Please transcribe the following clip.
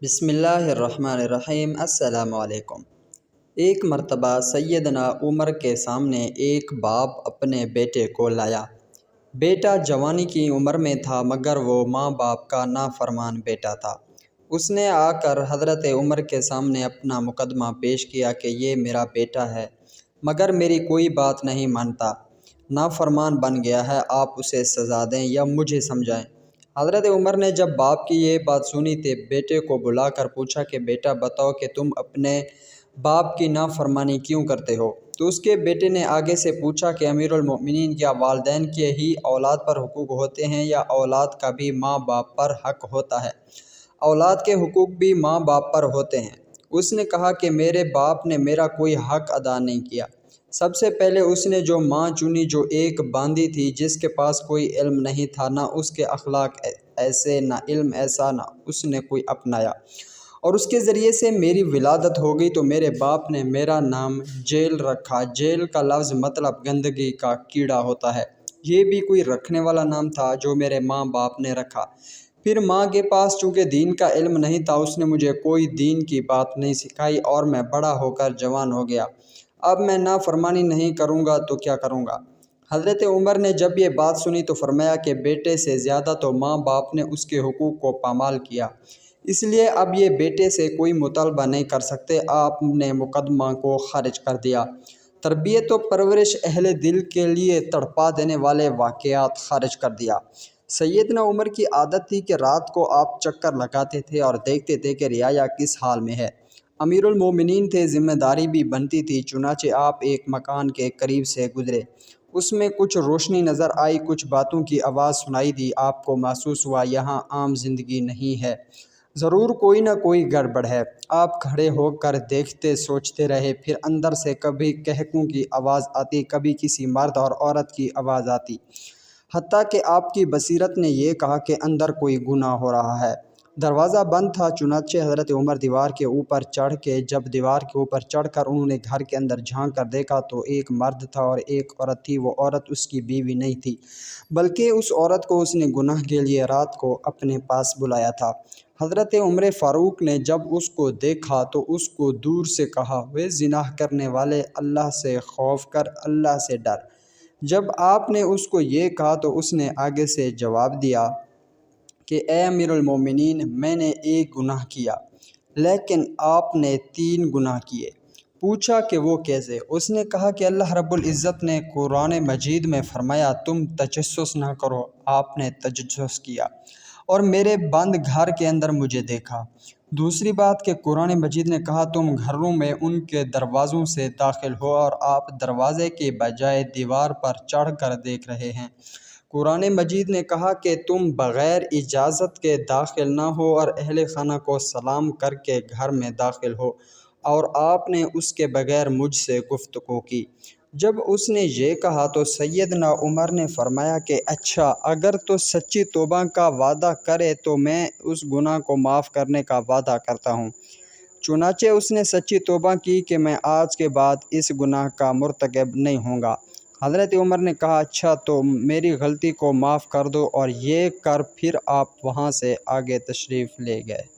بسم اللہ الرحمن الرحیم۔ السلام علیکم۔ ایک مرتبہ سیدنا عمر کے سامنے ایک باپ اپنے بیٹے کو لایا۔ بیٹا جوانی کی عمر میں تھا مگر وہ ماں باپ کا نافرمان بیٹا تھا۔ اس نے آ کر حضرت عمر کے سامنے اپنا مقدمہ پیش کیا کہ یہ میرا بیٹا ہے مگر میری کوئی بات نہیں مانتا، نافرمان بن گیا ہے، آپ اسے سزا دیں یا مجھے سمجھائیں۔ حضرت عمر نے جب باپ کی یہ بات سنی تو بیٹے کو بلا کر پوچھا کہ بیٹا بتاؤ کہ تم اپنے باپ کی نافرمانی کیوں کرتے ہو؟ تو اس کے بیٹے نے آگے سے پوچھا کہ امیر المؤمنین، کیا والدین کے ہی اولاد پر حقوق ہوتے ہیں یا اولاد کا بھی ماں باپ پر حق ہوتا ہے؟ اولاد کے حقوق بھی ماں باپ پر ہوتے ہیں۔ اس نے کہا کہ میرے باپ نے میرا کوئی حق ادا نہیں کیا۔ سب سے پہلے اس نے جو ماں چنی، جو ایک باندھی تھی جس کے پاس کوئی علم نہیں تھا، نہ اس کے اخلاق ایسے نہ علم ایسا، نہ اس نے کوئی اپنایا، اور اس کے ذریعے سے میری ولادت ہو گئی، تو میرے باپ نے میرا نام جیل رکھا۔ جیل کا لفظ مطلب گندگی کا کیڑا ہوتا ہے۔ یہ بھی کوئی رکھنے والا نام تھا جو میرے ماں باپ نے رکھا۔ پھر ماں کے پاس چونکہ دین کا علم نہیں تھا، اس نے مجھے کوئی دین کی بات نہیں سکھائی اور میں بڑا ہو کر جوان ہو گیا۔ اب میں نافرمانی نہیں کروں گا تو کیا کروں گا؟ حضرت عمر نے جب یہ بات سنی تو فرمایا کہ بیٹے سے زیادہ تو ماں باپ نے اس کے حقوق کو پامال کیا، اس لیے اب یہ بیٹے سے کوئی مطالبہ نہیں کر سکتے۔ آپ نے مقدمہ کو خارج کر دیا۔ تربیت و پرورش اہل دل کے لیے تڑپا دینے والے واقعات خارج کر دیا۔ سیدنا عمر کی عادت تھی کہ رات کو آپ چکر لگاتے تھے اور دیکھتے تھے کہ رعایا کس حال میں ہے۔ امیر المومنین تھے، ذمہ داری بھی بنتی تھی، چنانچہ آپ ایک مکان کے قریب سے گزرے۔ اس میں کچھ روشنی نظر آئی، کچھ باتوں کی آواز سنائی دی۔ آپ کو محسوس ہوا یہاں عام زندگی نہیں ہے، ضرور کوئی نہ کوئی گڑبڑ ہے۔ آپ کھڑے ہو کر دیکھتے، سوچتے رہے، پھر اندر سے کبھی قہقہوں کی آواز آتی، کبھی کسی مرد اور عورت کی آواز آتی، حتیٰ کہ آپ کی بصیرت نے یہ کہا کہ اندر کوئی گناہ ہو رہا ہے۔ دروازہ بند تھا، چنانچہ حضرت عمر دیوار کے اوپر چڑھ کے جب دیوار کے اوپر چڑھ کر انہوں نے گھر کے اندر جھانک کر دیکھا تو ایک مرد تھا اور ایک عورت تھی۔ وہ عورت اس کی بیوی نہیں تھی، بلکہ اس عورت کو اس نے گناہ کے لیے رات کو اپنے پاس بلایا تھا۔ حضرت عمر فاروق نے جب اس کو دیکھا تو اس کو دور سے کہا، "وے زنا کرنے والے، اللہ سے خوف کر، اللہ سے ڈر۔" جب آپ نے اس کو یہ کہا تو اس نے آگے سے جواب دیا کہ اے امیر المومنین، میں نے ایک گناہ کیا لیکن آپ نے 3 گناہ کیے۔ پوچھا کہ وہ کیسے؟ اس نے کہا کہ اللہ رب العزت نے قرآن مجید میں فرمایا تم تجسس نہ کرو، آپ نے تجسس کیا اور میرے بند گھر کے اندر مجھے دیکھا۔ دوسری بات کہ قرآن مجید نے کہا تم گھروں میں ان کے دروازوں سے داخل ہو اور آپ دروازے کے بجائے دیوار پر چڑھ کر دیکھ رہے ہیں۔ قرآن مجید نے کہا کہ تم بغیر اجازت کے داخل نہ ہو اور اہل خانہ کو سلام کر کے گھر میں داخل ہو، اور آپ نے اس کے بغیر مجھ سے گفتگو کی۔ جب اس نے یہ کہا تو سیدنا عمر نے فرمایا کہ اچھا، اگر تو سچی توبہ کا وعدہ کرے تو میں اس گناہ کو معاف کرنے کا وعدہ کرتا ہوں۔ چنانچہ اس نے سچی توبہ کی کہ میں آج کے بعد اس گناہ کا مرتکب نہیں ہوں گا۔ حضرت عمر نے کہا اچھا تو میری غلطی کو معاف کر دو، اور یہ کر پھر آپ وہاں سے آگے تشریف لے گئے۔